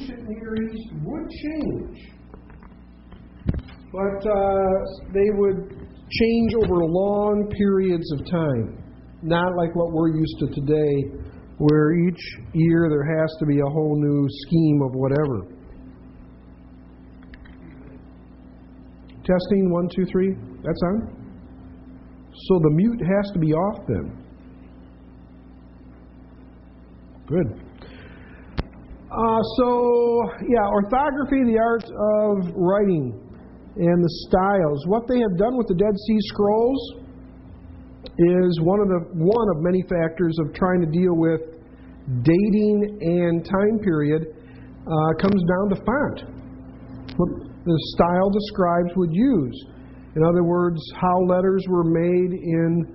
ancient Near East would change. But they would change over long periods of time. Not like what we're used to today, where each year there has to be a whole new scheme of whatever. Testing, 1, 2, 3. That's on. So the mute has to be off then. Good. Orthography, the art of writing and the styles. What they have done with the Dead Sea Scrolls is one of many factors of trying to deal with dating and time period. Comes down to font. What the style the scribes would use. In other words, how letters were made in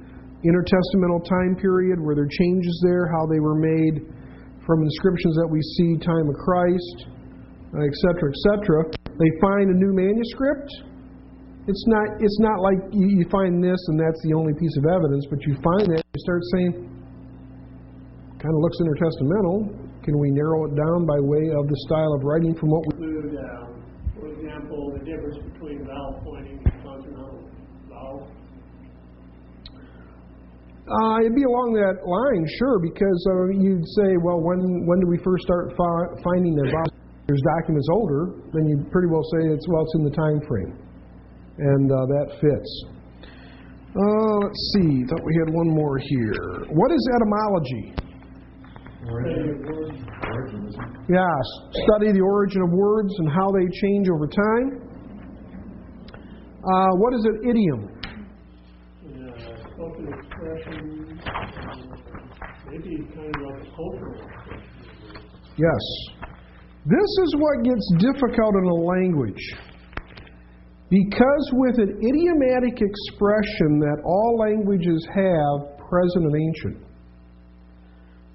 intertestamental time period, were there changes there, how they were made from inscriptions that we see, time of Christ, etc., etc. They find a new manuscript. It's not like you find this and that's the only piece of evidence, but you find that, you start saying, kind of looks intertestamental. Can we narrow it down by way of the style of writing from what we include, for example, the difference between vowel pointing and consonantal vowel? It'd be along that line, sure, because you'd say, well, when do we first start finding the vowels? There's documents older, then you pretty well say it's in the time frame, and that fits. Let's see. Thought we had one more here. What is etymology? Yes, study the origin of words and how they change over time. What is an idiom? Spoken expression, maybe kind of like a cultural expression. Yes. This is what gets difficult in a language. Because with an idiomatic expression that all languages have, present and ancient,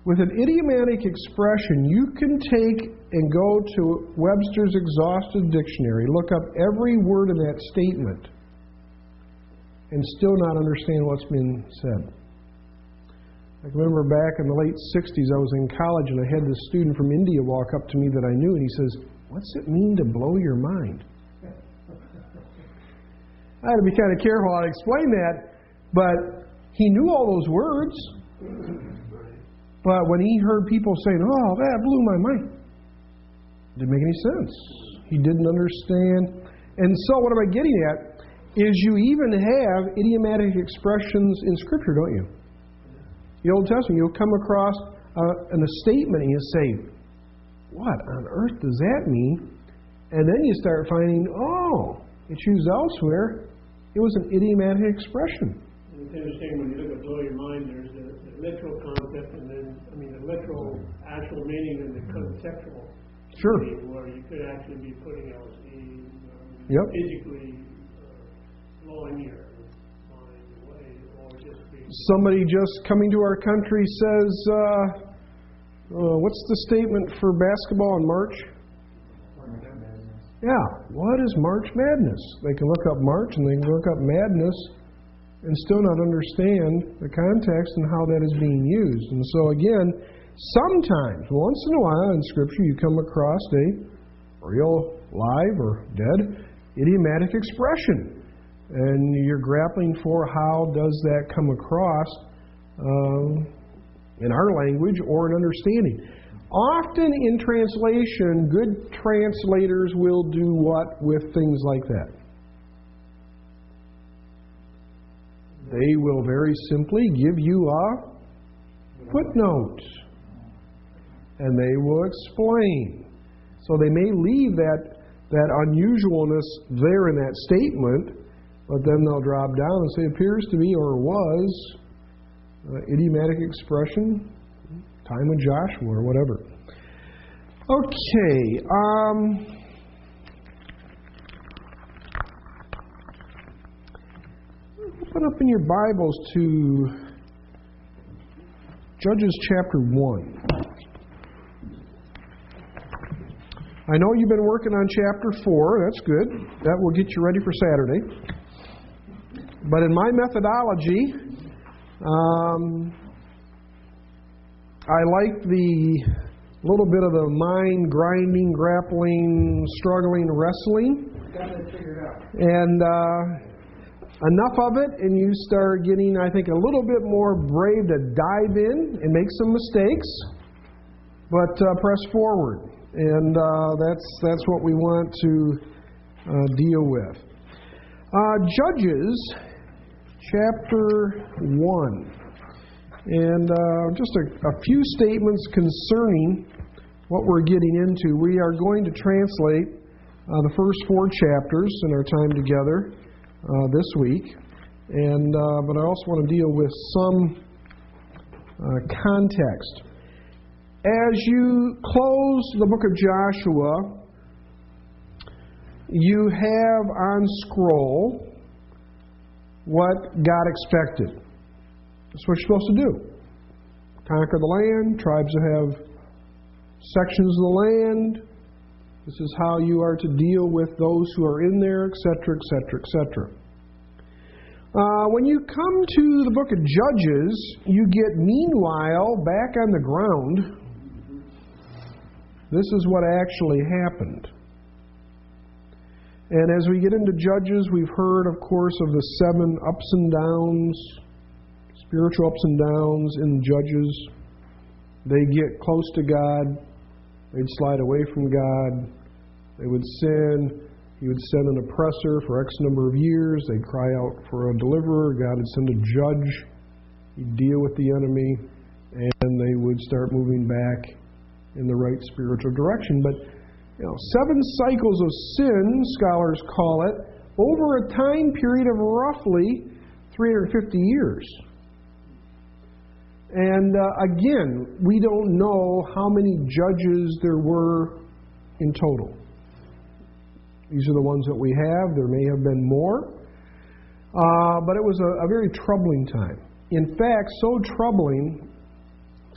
with an idiomatic expression, you can take and go to Webster's Exhaustive Dictionary, look up every word in that statement, and still not understand what's been said. I remember back in the late 60s, I was in college and I had this student from India walk up to me that I knew, and he says, "What's it mean to blow your mind?" I had to be kind of careful how to explain that, but he knew all those words. But when he heard people saying, "Oh, that blew my mind," it didn't make any sense. He didn't understand. And so what am I getting at is you even have idiomatic expressions in Scripture, don't you? The Old Testament, you'll come across a statement and you say, "What on earth does that mean?" And then you start finding, oh, it's used elsewhere. It was an idiomatic expression. And it's interesting when you look at blow your mind, there's the literal concept and then, the literal actual meaning and the conceptual meaning, where you could actually be putting LSD, physically blowing your mind away, or just be... Somebody just coming to our country says, what's the statement for basketball in March? Yeah, what is March Madness? They can look up March and they can look up madness and still not understand the context and how that is being used. And so again, sometimes, once in a while in Scripture, you come across a real live or dead idiomatic expression. And you're grappling for how does that come across in our language or in understanding. Often in translation, good translators will do what with things like that? They will very simply give you a footnote. And they will explain. So they may leave that unusualness there in that statement, but then they'll drop down and say appears to be or was idiomatic expression, time of Joshua or whatever. Okay. Open up in your Bibles to Judges chapter 1. I know you've been working on chapter 4. That's good. That will get you ready for Saturday. But in my methodology, I like the A little bit of the mind grinding, grappling, struggling, wrestling. Got that figured out. And enough of it, and you start getting, I think, a little bit more brave to dive in and make some mistakes, but press forward. And that's what we want to deal with. Judges chapter 1. And just a few statements concerning what we're getting into. We are going to translate the first 4 chapters in our time together this week. And but I also want to deal with some context. As you close the book of Joshua, you have on scroll what God expected. That's what you're supposed to do. Conquer the land, tribes that have sections of the land. This is how you are to deal with those who are in there, etc., etc., etc. When you come to the book of Judges, you get, meanwhile, back on the ground. This is what actually happened. And as we get into Judges, we've heard, of course, of the 7 ups and downs, spiritual ups and downs in Judges. They get close to God. They'd slide away from God. They would sin. He would send an oppressor for X number of years. They'd cry out for a deliverer. God would send a judge. He'd deal with the enemy. And they would start moving back in the right spiritual direction. But 7 cycles of sin, scholars call it, over a time period of roughly 350 years. And again, we don't know how many judges there were in total. These are the ones that we have. There may have been more. But it was a very troubling time. In fact, so troubling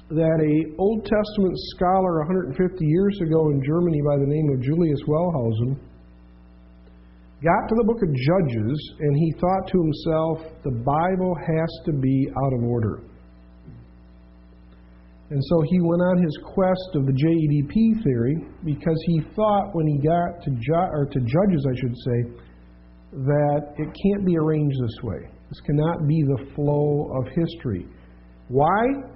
that an Old Testament scholar 150 years ago in Germany by the name of Julius Wellhausen got to the book of Judges and he thought to himself, the Bible has to be out of order. And so he went on his quest of the JEDP theory because he thought when he got to Judges, I should say, that it can't be arranged this way. This cannot be the flow of history. Why?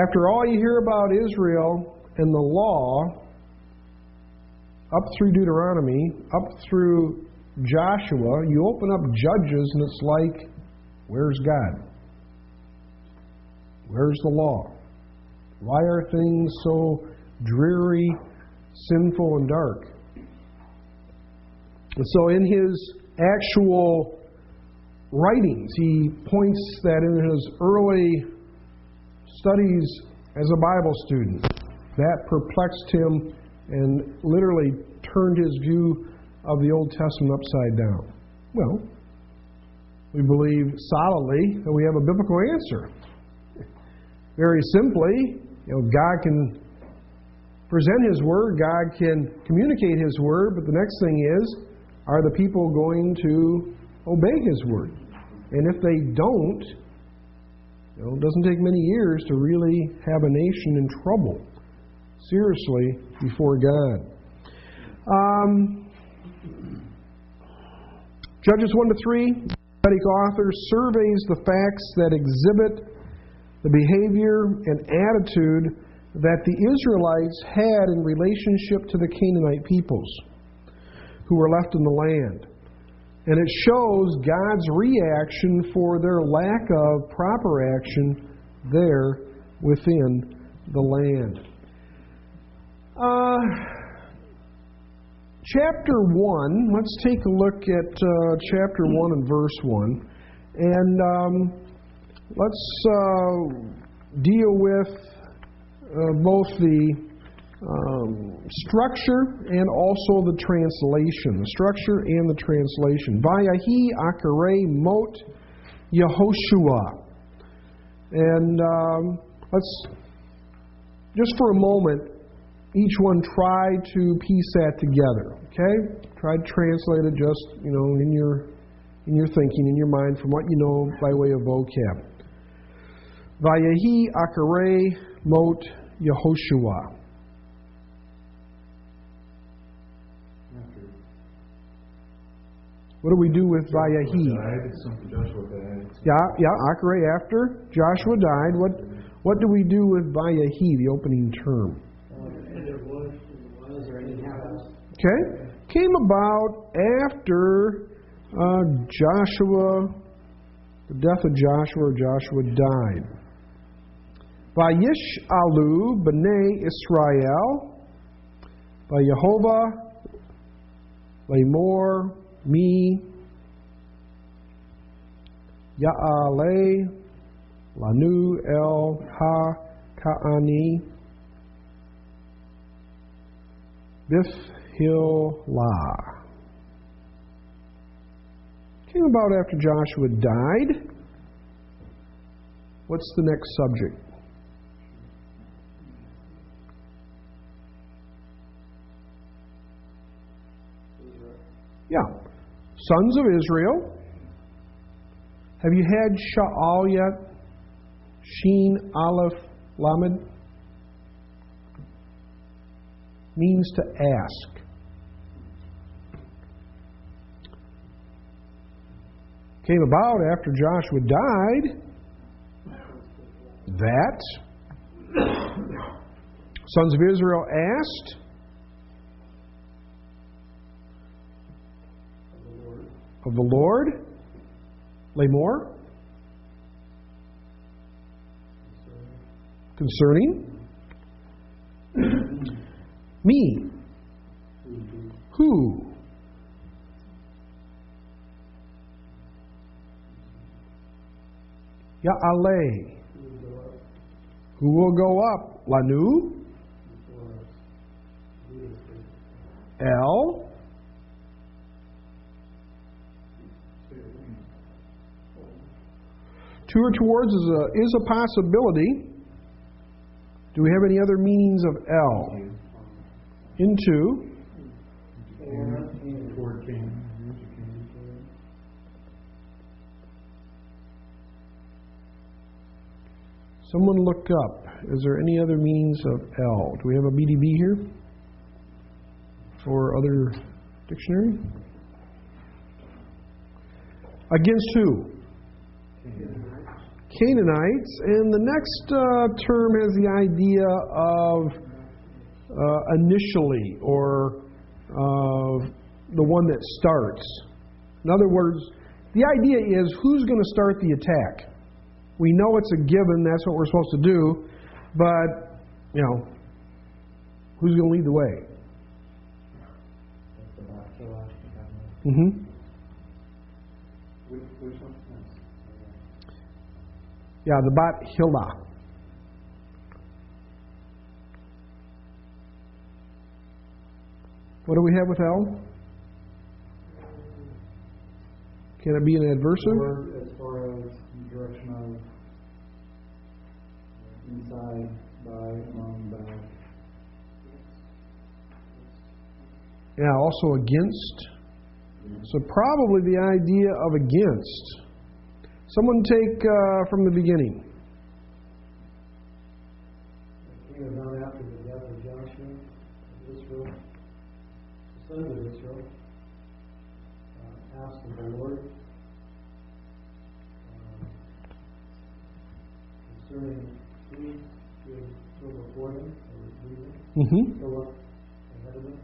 After all you hear about Israel and the law, up through Deuteronomy, up through Joshua, you open up Judges and it's like, where's God? Where's the law? Why are things so dreary, sinful, and dark? And so in his actual writings, he points that in his early studies as a Bible student, that perplexed him and literally turned his view of the Old Testament upside down. Well, we believe solidly that we have a biblical answer. Very simply, God can present His Word, God can communicate His Word, but the next thing is, are the people going to obey His Word? And if they don't, it doesn't take many years to really have a nation in trouble, seriously, before God. Judges 1-3, the prophetic author surveys the facts that exhibit the behavior and attitude that the Israelites had in relationship to the Canaanite peoples who were left in the land. And it shows God's reaction for their lack of proper action there within the land. Chapter 1, let's take a look at chapter 1 and verse 1. And let's deal with both the structure and also the translation. The structure and the translation. Vayahi Akare Mot Yehoshua. And let's, just for a moment, each one try to piece that together. Okay? Try to translate it just, in your thinking, in your mind, from what you know by way of vocab. Vayahi Akare Mot Yehoshua. What do we do with Vayahi? Yeah, Akare after Joshua died. What do we do with Vayahi, the opening term? Okay. Came about after Joshua, the death of Joshua, or Joshua died. Vayish alu b'nei Israel, Vayehovah, Lamor, Mi, Ya'ale, Lanu El Ha-Ka'ani, Bith-Hil-La. Came about after Joshua died. What's the next subject? Yeah. Sons of Israel. Have you had Sha'al yet? Sheen, Aleph, Lamed? Means to ask. Came about after Joshua died that sons of Israel asked of the Lord, Lamor, concerning me. Who? Ya'ale. Who will go up? Lanu. El. To or towards is a possibility. Do we have any other meanings of El? Into. Someone look up. Is there any other meanings of El? Do we have a BDB here? Or other dictionary? Against who? Canaanites. And the next term has the idea of initially, or the one that starts. In other words, the idea is who's going to start the attack. We know it's a given, that's what we're supposed to do, but, who's going to lead the way? Mm-hmm. Yeah, the Bat Hilda. What do we have with El? Can it be an adversative? As far as direction of inside, by, among, back. Yeah, also against. So probably the idea of against. Someone take from the beginning. It came about after the death of Joshua of Israel. The sons of Israel asked of the Lord concerning who should go before them or lead them, go up ahead of them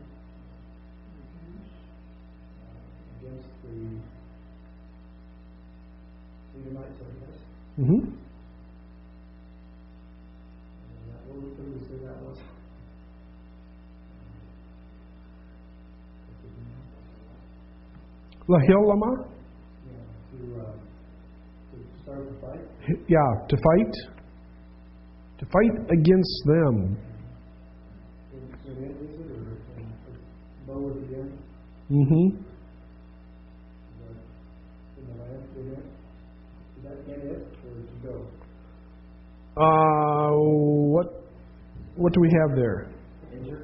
against the Edomites, I guess. Mm-hmm. What did we say that was? Lahilama? Yeah, to start the fight. Yeah, to fight. To fight against them. Bow at the end. Mm-hmm. In the land, is that get it or to go? What do we have there? Enter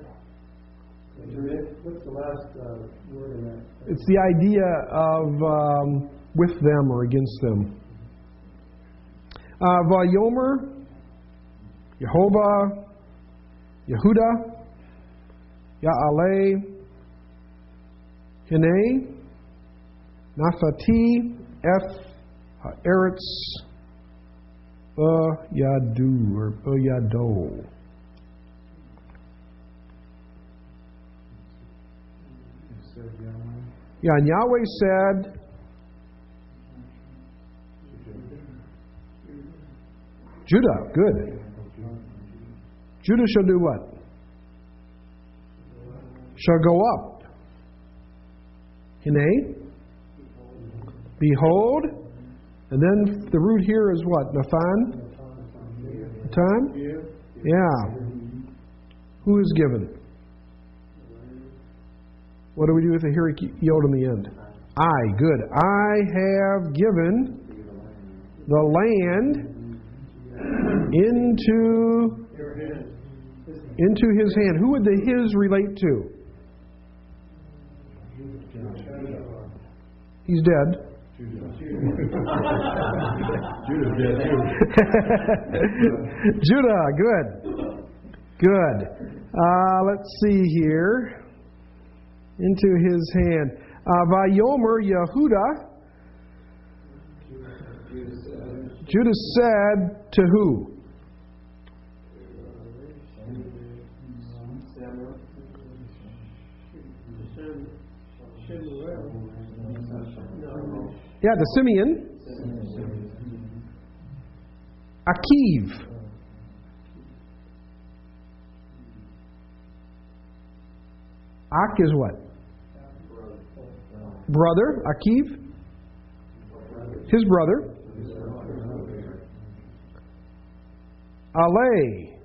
it. What's the last word in that? It's the idea of with them or against them. Vayomer, Yehovah, Yehuda, Ya'aleh, Hine, Naphati, Eretz, Yadu, or Yado. Yeah, and Yahweh said, Judah, good. Judah shall do what? Shall go up. Hine, behold, and then the root here is what? Nathan? Nathan? Yeah. Who is given? What do we do with the Hirik Yod in the end? I, good. I have given the land into his hand. Who would the his relate to? He's dead. Judah, good. Good. Let's see here. Into his hand. Vayomer Yehuda. Judah said to who? Yeah, to Simeon. Akiv. Ak is what? Brother, Akiv. His brother. Ale.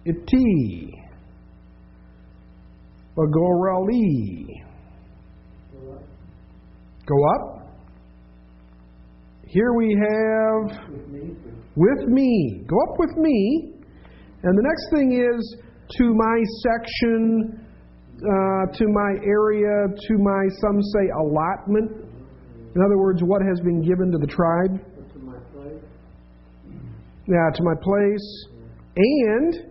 Iti. Bagorali. Go up. Here we have with me. Go up with me. And the next thing is to my section, to my area, to my, some say, allotment. In other words, what has been given to the tribe. To my place. Yeah, to my place. And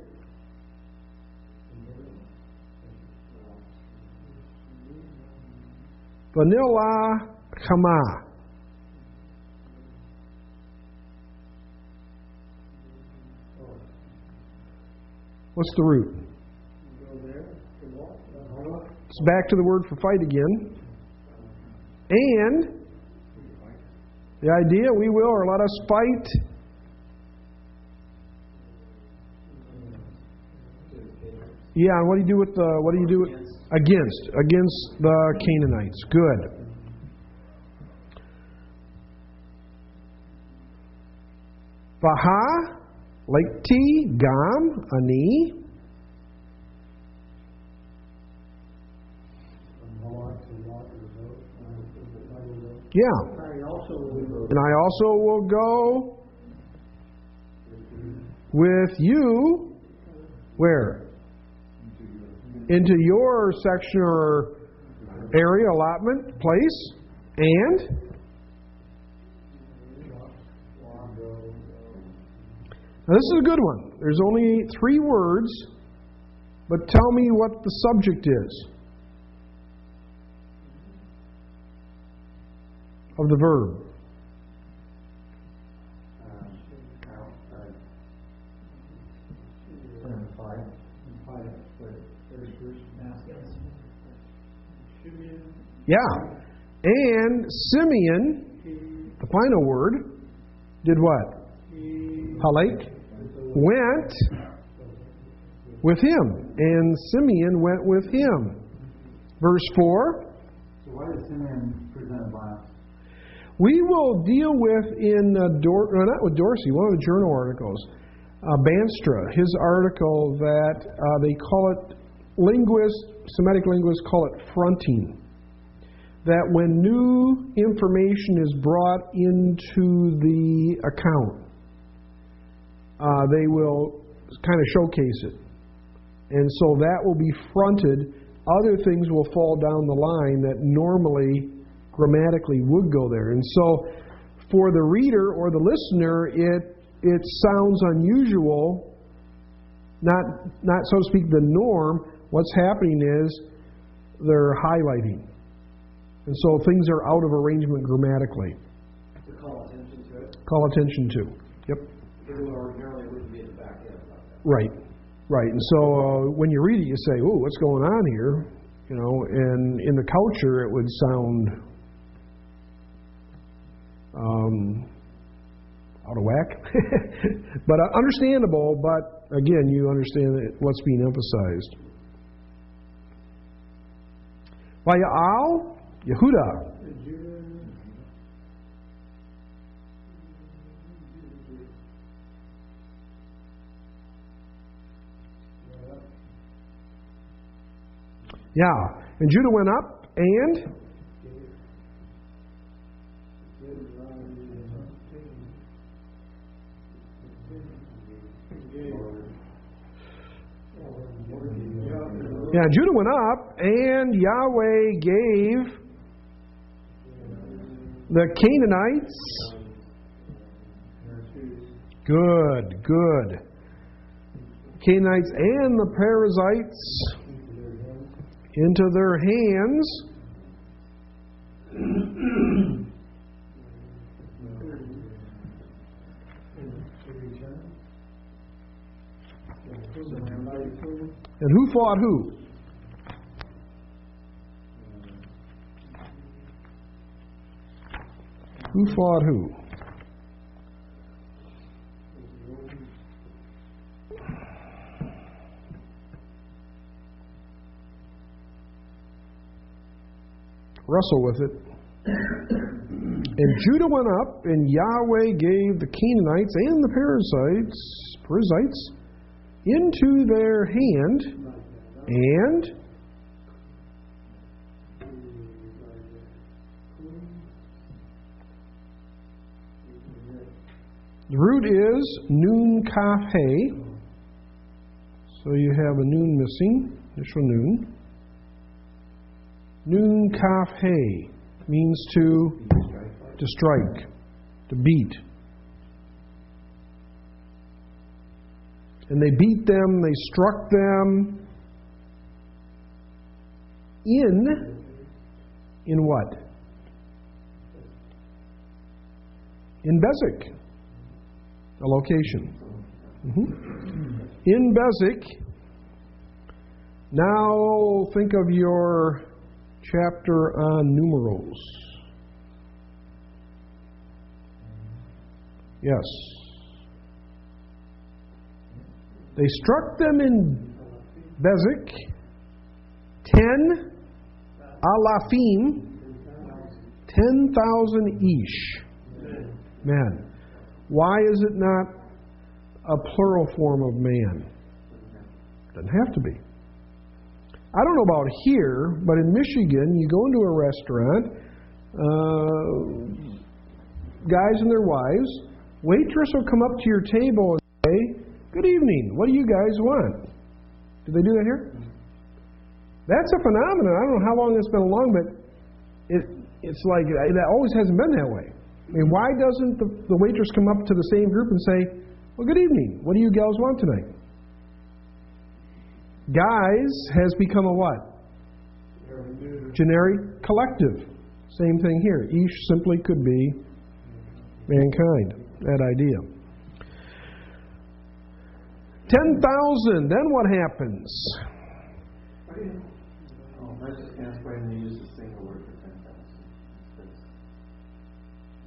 Vanilla Kama. What's the root? It's back to the word for fight again. And the idea, we will, or let us fight. Yeah, and what do you do with against the Canaanites? Good. Vaha, Lekti, Gam, Ani. Yeah. And I also will go with you. Where? Into your section or area, allotment, place. And? Now this is a good one. There's only 3 words, but tell me what the subject is of the verb. Yeah. And Simeon, the final word, did what? Halak went with him. And Simeon went with him. Verse 4. So why did Simeon present a bias? We will deal with in, not with Dorsey, one of the journal articles, Banstra, his article that they call it, Semitic linguists call it fronting. That when new information is brought into the account, they will kind of showcase it. And so that will be fronted. Other things will fall down the line that normally grammatically would go there. And so for the reader or the listener, it sounds unusual not so to speak the norm. What's happening is they're highlighting. And so things are out of arrangement grammatically. To call attention to it. Call attention to. Yep. It would ordinarily wouldn't be in the back end like that. Right. Right. And so when you read it, you say, "Oh, what's going on here?" You know, and in the culture, it would sound out of whack, but understandable. But again, you understand what's being emphasized. Vaya'al Yehuda. Yeah, and Judah went up and Judah went up, and Yahweh gave the Canaanites. Good. Canaanites and the Perizzites into their hands. And who fought who? Who fought who? Wrestle with it. And Judah went up, and Yahweh gave the Canaanites and the Perizzites into their hand, and the root is nun kaf he. So you have a nun missing, initial nun. Nun kaf he means to strike, to beat. And they beat them, they struck them in what? In Bezek, a location. In Bezek. Now think of your chapter on numerals. Yes. They struck them in Bezek 10 alafim, 10,000 ish. Man. Why is it not a plural form of man? Doesn't have to be. I don't know about here, but in Michigan, you go into a restaurant, guys and their wives, waitress will come up to your table and say, "Good evening, what do you guys want?" Do they do that here? That's a phenomenon. I don't know how long it's been along, but it's like, that always hasn't been that way. I mean, why doesn't the waitress come up to the same group and say, "Well, good evening, what do you gals want tonight?" Guys has become a what? Generic collective. Same thing here. Ish simply could be mankind. That idea. 10,000. Then what happens? I just asked why they use a single word for 10,000.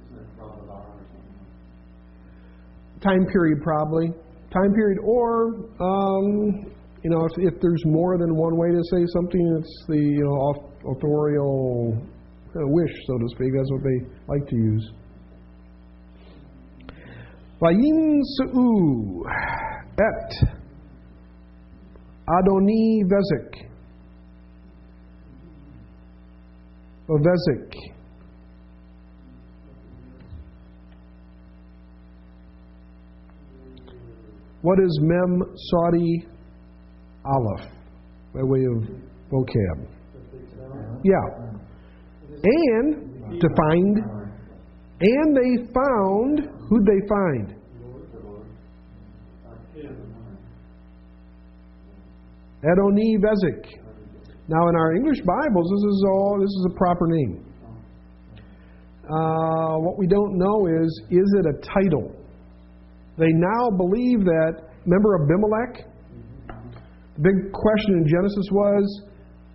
Isn't it probably about or something? Time period, probably. Time period, or if there's more than one way to say something, it's the authorial wish, so to speak. That's what they like to use. Vayinsu et Adoni Vezek. Vezek. What is Mem Saudi Aleph by way of vocab? Yeah. And to find. And they found. Who'd they find? Adoni Bezek. Now in our English Bibles, this is a proper name. What we don't know is it a title? They now believe that, remember Abimelech? The big question in Genesis was,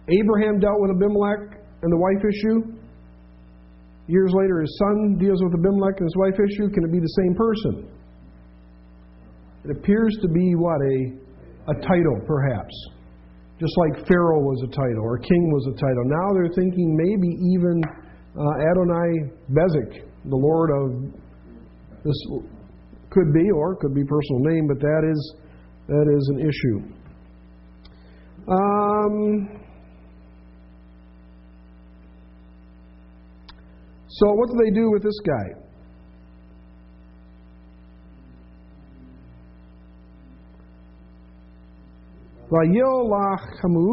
Abraham dealt with Abimelech and the wife issue. Years later, his son deals with Abimelech and his wife issue. Can it be the same person? It appears to be what? A title, perhaps. Just like Pharaoh was a title, or king was a title. Now they're thinking maybe even Adonai Bezek, the Lord of this, could be, or it could be personal name, but that is an issue. So what do they do with this guy? Vayolachamu.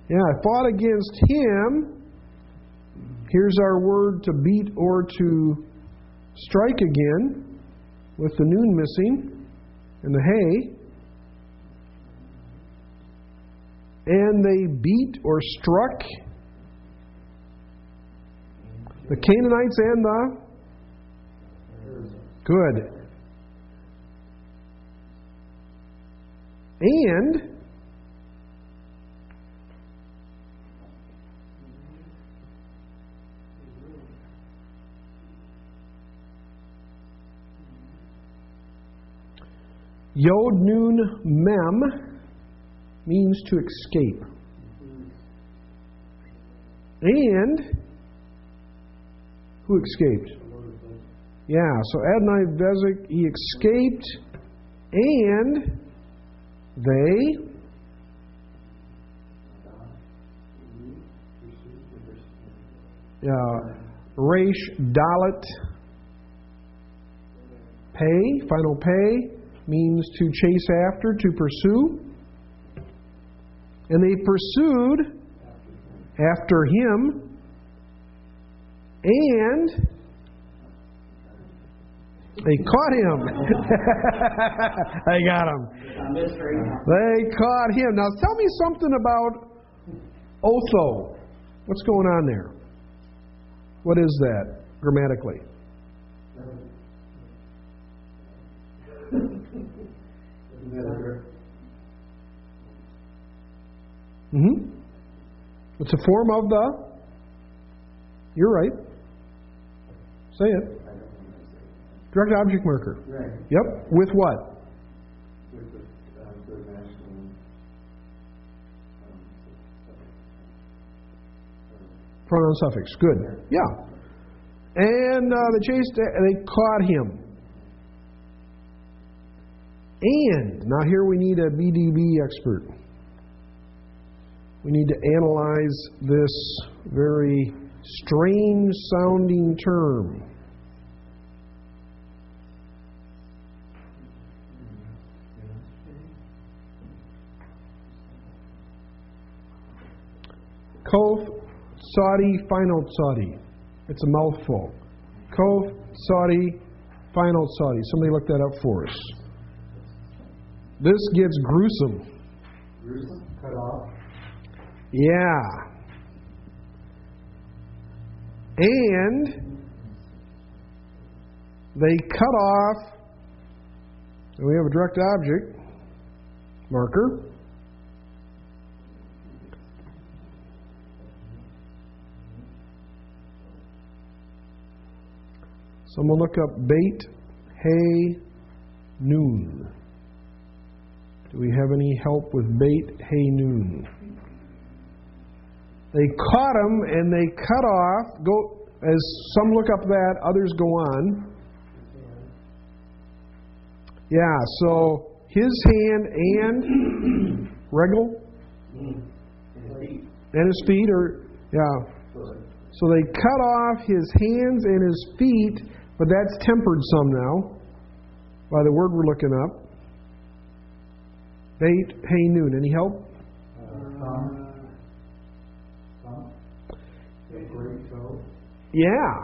Yeah, fought against him. Here's our word to beat or to strike again, with the noon missing and the hay. And they beat or struck the Canaanites and the... Good. And Yod Nun Mem means to escape. And who escaped? Yeah, so Adonai Bezek, he escaped, and they Resh Dalet pay, final pay, means to chase after, to pursue. And they pursued after him, and they caught him. They got him. They caught him. Now tell me something about Otho. What's going on there? What is that grammatically? It's a form of the... You're right. Say it. Direct object marker. Right. Yep. With what? With the national pronoun suffix. Good. Yeah. And they caught him. And now here we need a BDB expert. We need to analyze this very strange sounding term. Kof Saudi final Saudi. It's a mouthful. Kof Saudi final Saudi. Somebody look that up for us. This gets gruesome. Gruesome? Cut off? Yeah. And they cut off, and we have a direct object marker. Someone look up bait, hay, noon. Do we have any help with bait, hay, noon? They caught him and they cut off. Go as some look up that, others go on. Yeah, so his hand and regal and his feet are So they cut off his hands and his feet, but that's tempered some now by the word we're looking up. Bait, hay, noon. Any help? Yeah.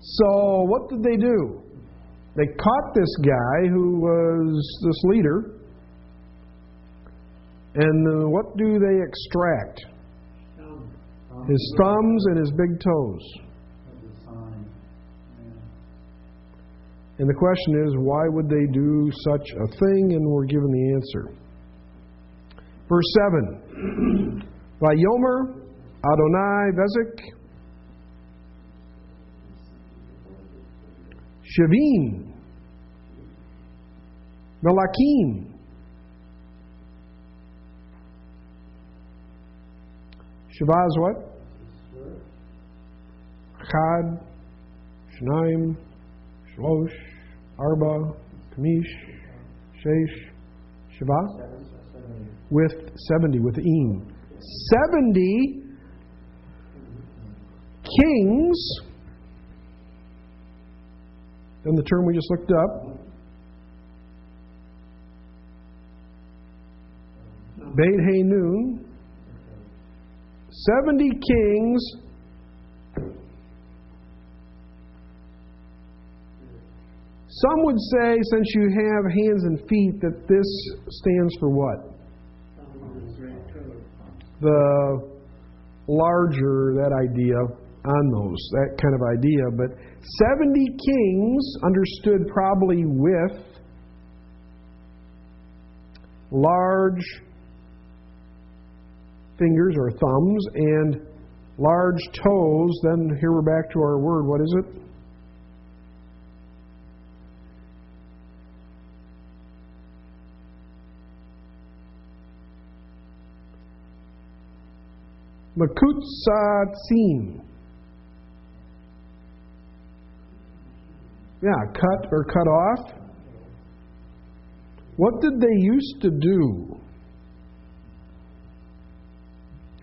So what did they do? They caught this guy who was this leader, And what do they extract? His thumbs and his big toes. And the question is, why would they do such a thing? And we're given the answer. Verse 7. Vayomer Adonai Vezek Shavim Melakim Shavah is what? Chad, Shnaim, Shlosh, Arba, Kamish, Shesh, Shavah? With 70, with Eem. 70 kings, then the term we just looked up, Beit Hanun, 70 kings Some would say, since you have hands and feet, that this stands for what? The larger, that idea on those, that kind of idea. But 70 kings understood probably with large fingers or thumbs and large toes. Then here we're back to our word. What is it? Makutsatzim. Yeah, cut or cut off. What did they used to do?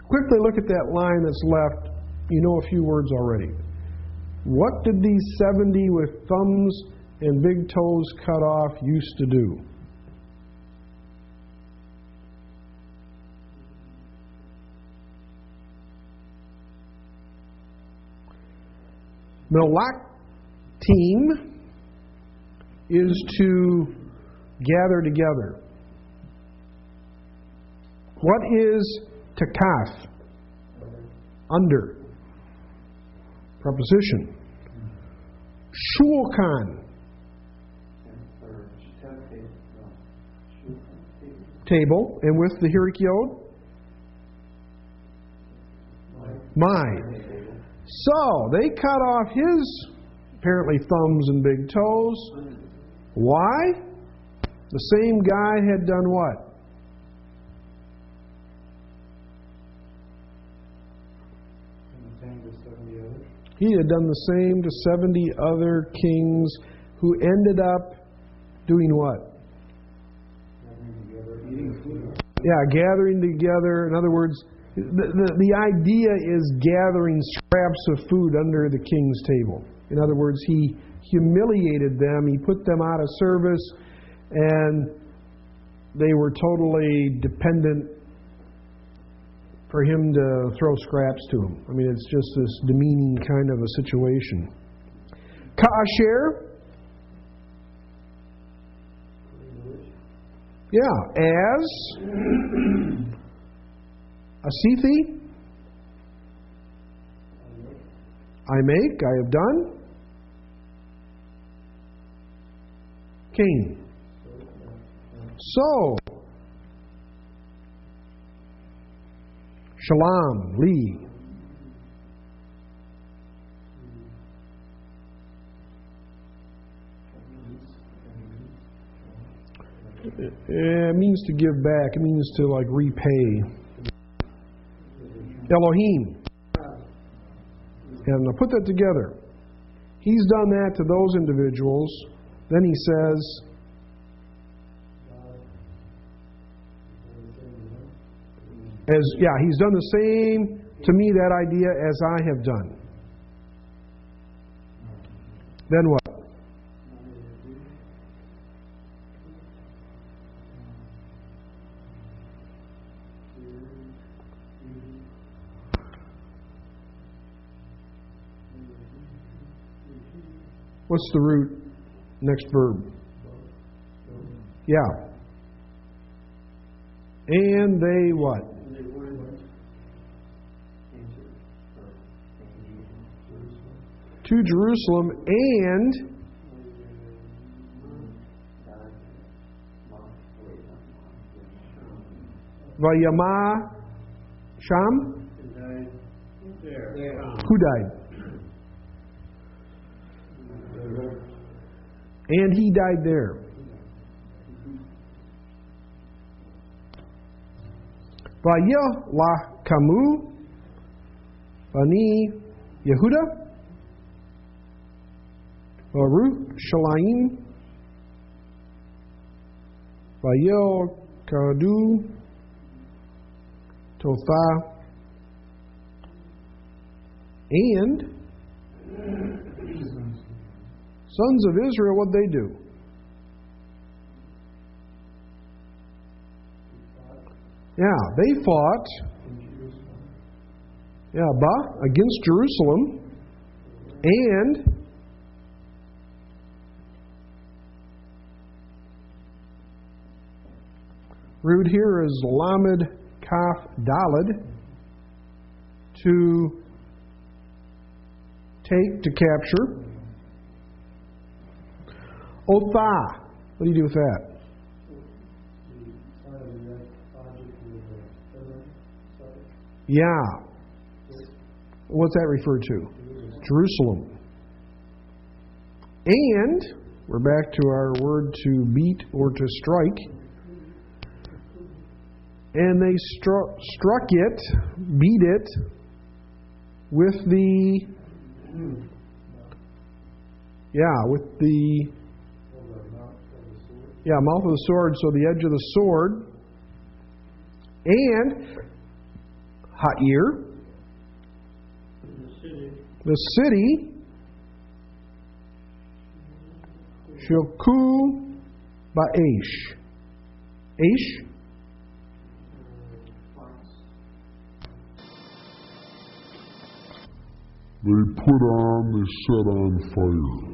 Quickly look at that line that's left. You know a few words already. What did these 70 with thumbs and big toes cut off used to do? Melachtim is to gather together. What is takaf? Under. Preposition. Shulchan. Table. And with the hirik yod? My. So, they cut off his, apparently, thumbs and big toes. Why? The same guy had done what? He had done the same to 70 other kings who ended up doing what? Gathering together. In other words, the idea is gathering scraps of food under the king's table. In other words, he humiliated them, he put them out of service, and they were totally dependent for him to throw scraps to them. I mean, it's just this demeaning kind of a situation. Ka'asher. Yeah, as Asithi, I make, I have done. Cain. So, Shalom, Lee. It means to give back. It means to like repay. Elohim. And I'll put that together. He's done that to those individuals. Then he says, he's done the same to me, that idea, as I have done. Then what? What's the root next verb? Yeah. And they what? And they went To Jerusalem, and Vayama Sham? and died there. Who died? And he died there. Vayelakamu Bani Yehuda Yerushalayim Vayelkadu Totha, and sons of Israel, what'd they do? Yeah, they fought against Jerusalem, and root here is Lamed Kaf Daled, to take, to capture. Otha, what do you do with that? Yeah. What's that referred to? Jerusalem. And we're back to our word to beat or to strike. And they struck it, beat it, with the mouth of the sword, so the edge of the sword, and Ha'ir, the city, Shoku Ba'esh. Aish? They put on, they set on fire.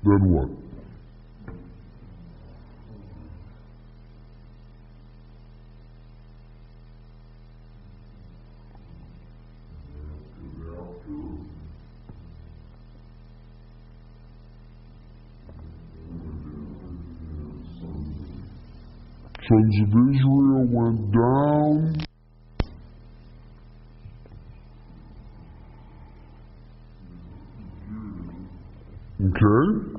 Then what? Sons of Israel went down okay.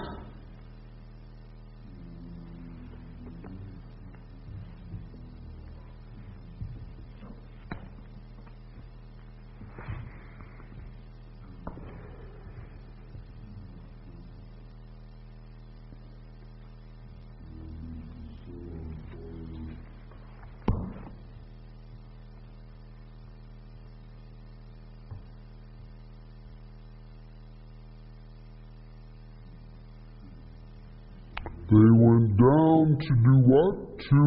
They went down to do what? To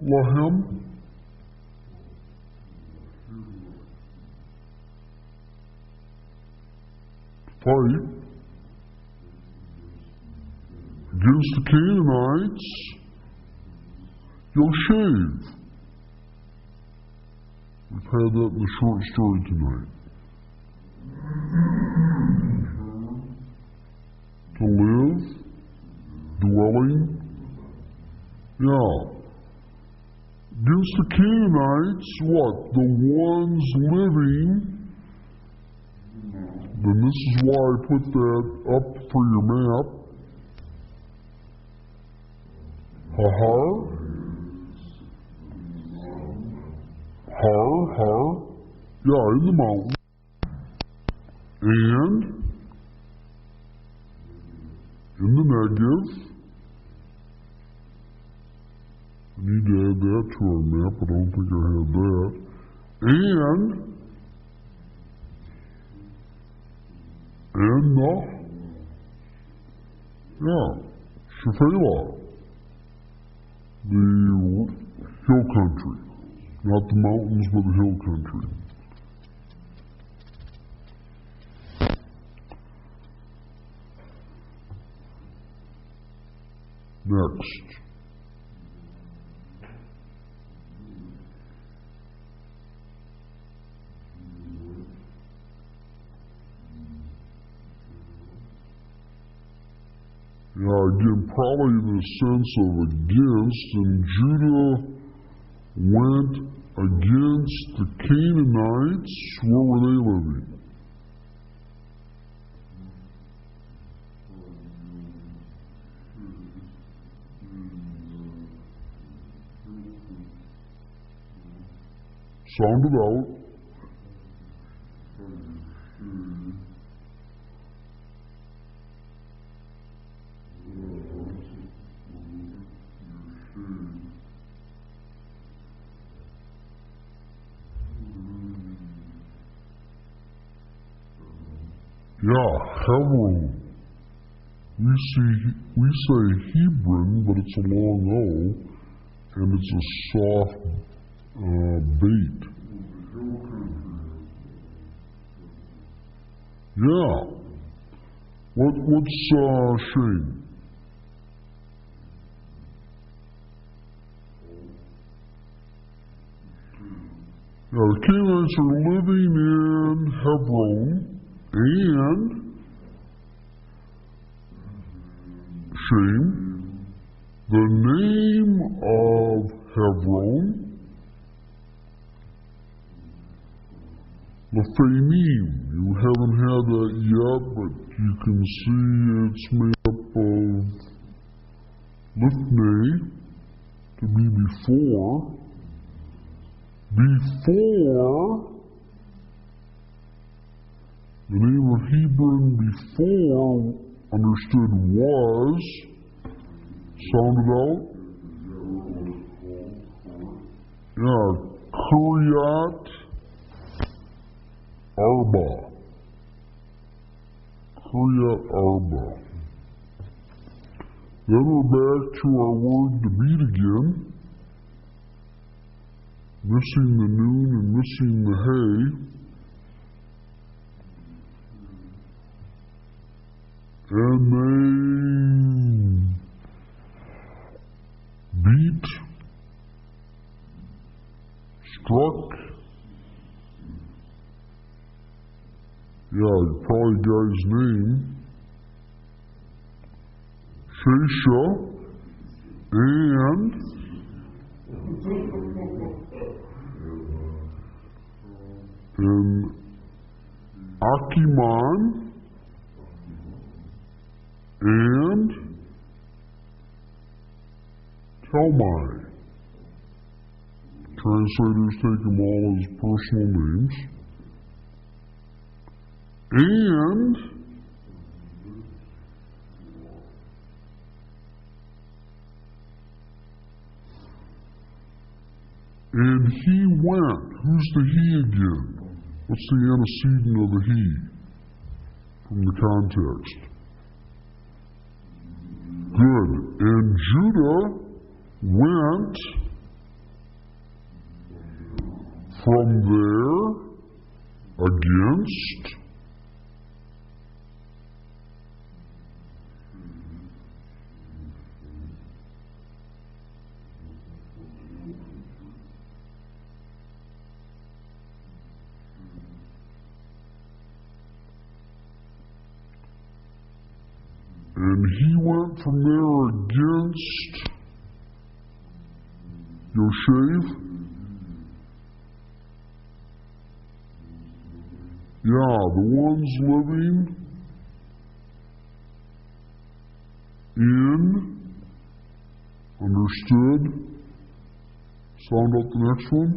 Lahem? Fight against the Canaanites. Yoshev. We've had that in the short story tonight. To live, dwelling. Yeah. Against the Canaanites, what? The ones living. Then this is why I put that up for your map. Har. Yeah, in the mountain. And in the Negev. I need to add that to our map. I don't think I have that. And Yeah, Shephelah, the hill country. Not the mountains, but the hill country. Next. Yeah, again, probably in the sense of against, and Judah went against the Canaanites. Where were they living? Sound it out. Yeah, Hebron. We say Hebron, but it's a long O, and it's a soft bait. Yeah. What's Shane? Yeah, the Canaanites are living in Hebron. And Shame, the name of Hebron, Lephanim. You haven't had that yet, but you can see it's made up of Lifnei, to be before. The name of Hebron before understood was, sounded out? Yeah, Kiryat Arba. Kiryat Arba. Then we're back to our word to beat again. Missing the noon and missing the hay. And they beat, struck. Yeah, probably the guy's name. Shesha and Achiman and Talmai. Translators take them all as personal names. And he went. Who's the he again? What's the antecedent of the he from the context? Good. And Judah went from there against and he went from there against Yoshev. Yeah, the ones living in, understood. Sound out the next one.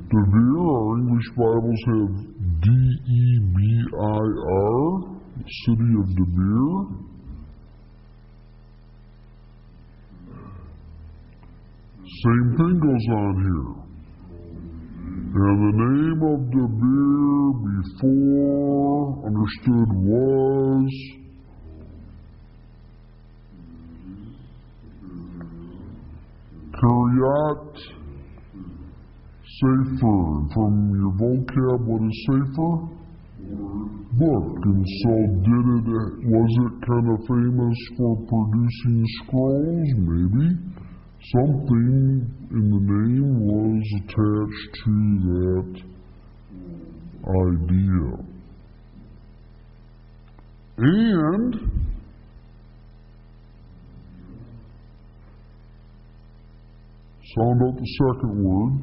Debir, our English Bibles have Debir, city of Debir. Same thing goes on here. And the name of Debir before understood was Kiryat Sefer. From your vocab, what is Sefer? Book. And so was it kind of famous for producing scrolls? Maybe. Something in the name was attached to that idea. And sound out the second word.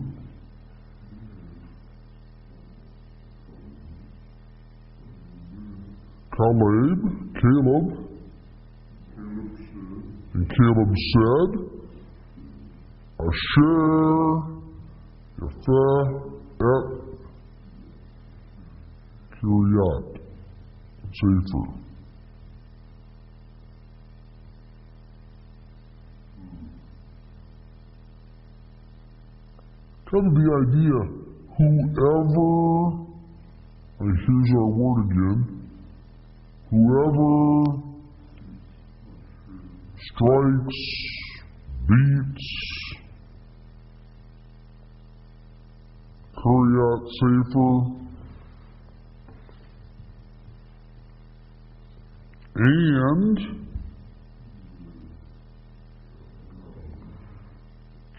Caleb. And Caleb said, Asher Yafeh et Kiryat Sefer. Kind of the idea, whoever, here's our word again, whoever strikes, beats, Kiryat Sefer, and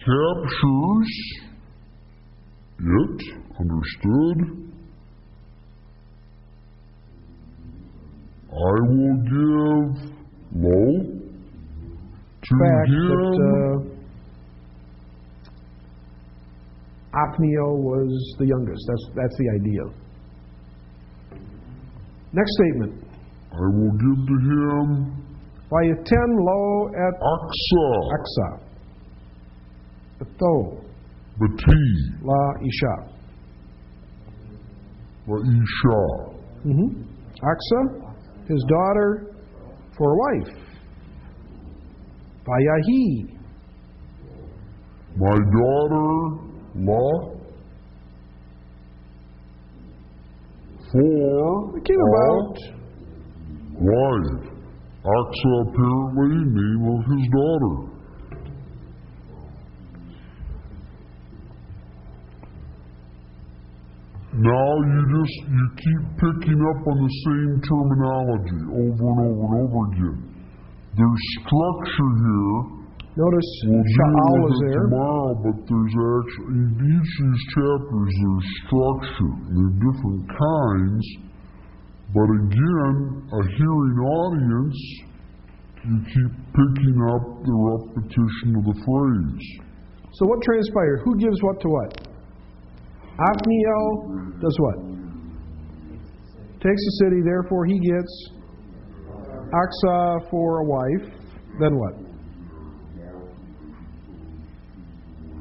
captures it, understood, I will give, to fact him. That Othniel was the youngest. That's the idea. Next statement. I will give to him. Vayaten lo et Aksa. Betho Bati. la isha. La Isha. Aksa, his daughter, for a wife. Vayahi. My daughter, La. For. It came about. Wife. Aksa apparently name of his daughter. Now you keep picking up on the same terminology over and over and over again. There's structure here. Notice We'll Sha'al deal is with it there. tomorrow, but there's actually, in each of these chapters, there's structure. There are different kinds, but again, a hearing audience, you keep picking up the repetition of the phrase. So what transpired? Who gives what to what? Othniel does what? Takes the city, therefore he gets Aksa for a wife. Then what?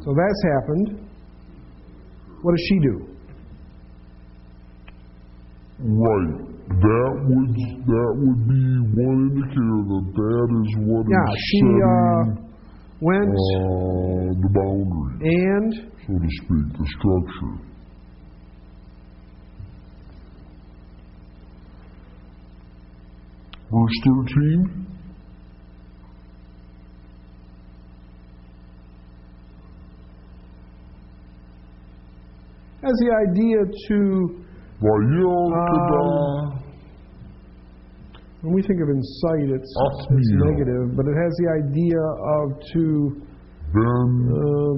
So that's happened. What does she do? Right. That would be one indicator that is what is she setting went the boundary, and so to speak, the structure. Verse 13. has the idea to, when we think of incite, it's negative, but it has the idea of to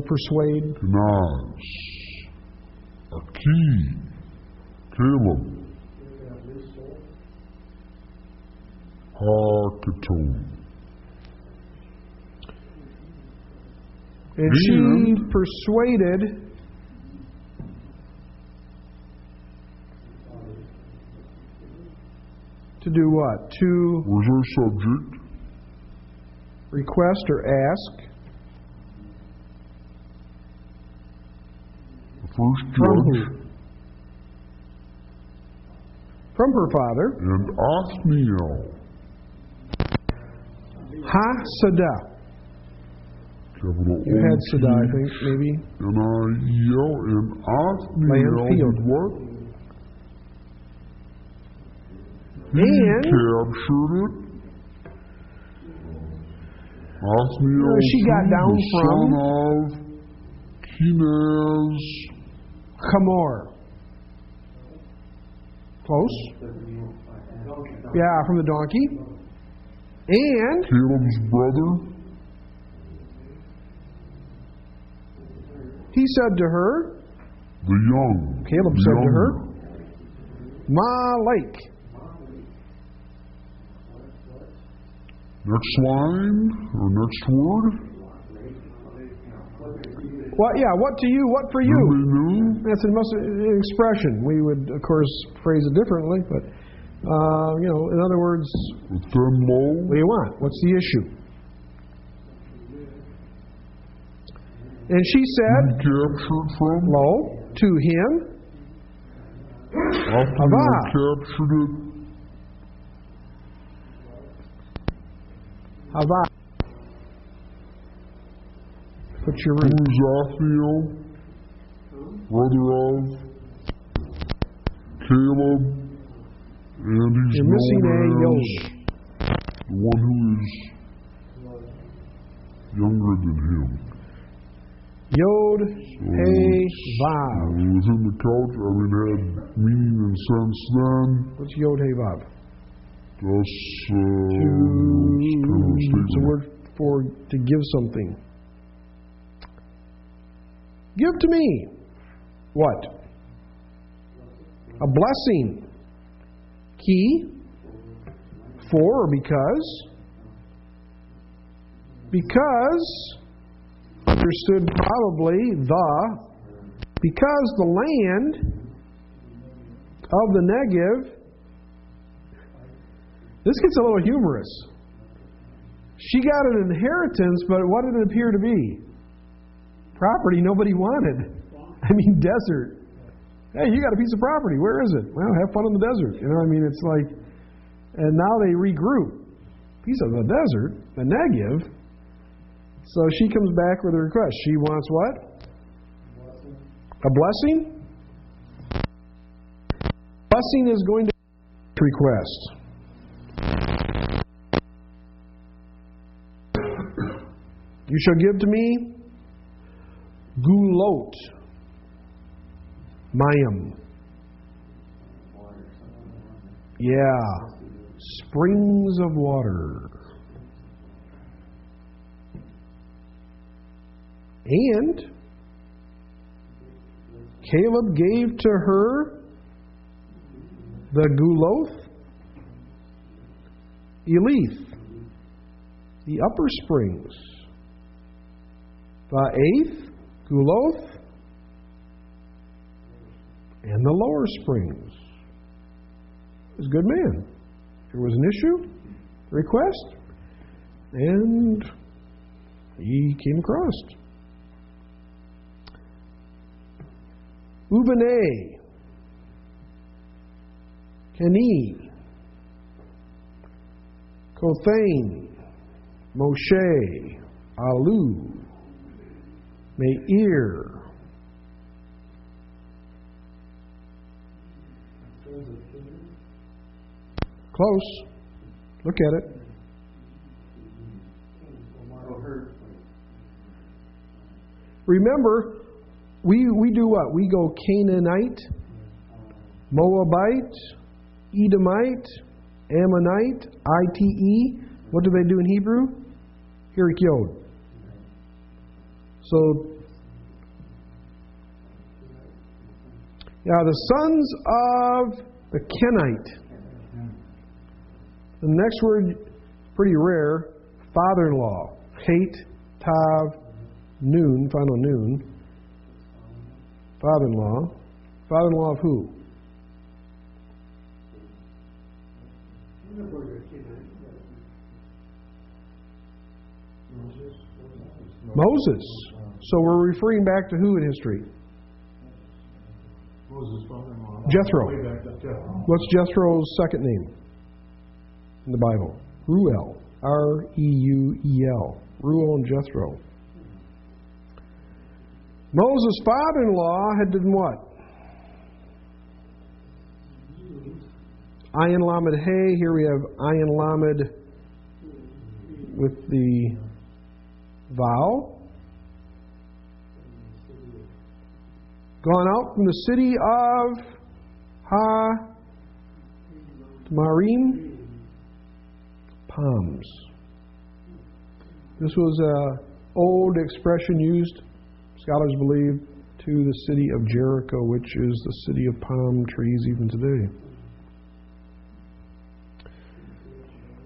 persuade. Kenaz. Aki. Caleb. Ha-keton. And she persuaded to do what? To where's our subject? Request or ask. The first From judge. who? From her father. And Othniel. Ha-Sadah. Capital You had Sadah, I think, maybe. N-I-E-L. And Othniel Land, field. did what? He captured it. Othniel, she got down the from son of Kenaz. Chamor. Close. Yeah, from the donkey. And Caleb's brother. he said to her, The young. Caleb the said to her, younger. Malek. Next line, or next word. What? Yeah, what to you, what for you? Nobody knew. That's an expression. We would, of course, phrase it differently, but, in other words, With them low. what do you want? What's the issue? And she said, Captured from. lo, to him, After Ava. you captured it. Hava. Put your root. Who's Othniel, brother of Caleb, and he's You're missing a known yod. as the one who is younger than him. Yod, Hey, So Vav. it was in the culture, had meaning and sense then. What's Yod, Hey, Vav? Thus, it's kind of a It's a statement. word for to give something. Give to me. What? A blessing. Key. For or because? Because, understood probably, because the land of the Negev, this gets a little humorous. She got an inheritance, but what did it appear to be? Property nobody wanted. Desert. Hey, you got a piece of property. Where is it? Well, have fun in the desert. It's like, and now they regroup. Piece of the desert, the Negev. So she comes back with a request. She wants what? A blessing? Blessing is going to request. You shall give to me gulot, mayim. Yeah, springs of water. And Caleb gave to her the guloth, Elith, the upper springs. The 8th, Guloth, and the lower springs. He was a good man. There was an issue, request, and he came across. Ubeneh, Keni, Kothain, Moshe, Alu, Meir. Close. Look at it. Remember, we do what? We go Canaanite, Moabite, Edomite, Ammonite, Ite. What do they do in Hebrew? Hirik Yod. So, the sons of the Kenite. The next word, pretty rare, father-in-law. Chet, Tav, Nun, final Nun. Father-in-law. Father-in-law of who? Moses. So we're referring back to who in history? Moses' father-in-law. Jethro. Way back to Jethro. What's Jethro's second name in the Bible? Reuel. R-E-U-E-L. Reuel and Jethro. Moses' father-in-law had done what? Ayin Lamed Hey. Here we have Ayin Lamed with the vowel. gone out from the city of Marim, palms. This was an old expression used, scholars believe, to the city of Jericho, which is the city of palm trees even today.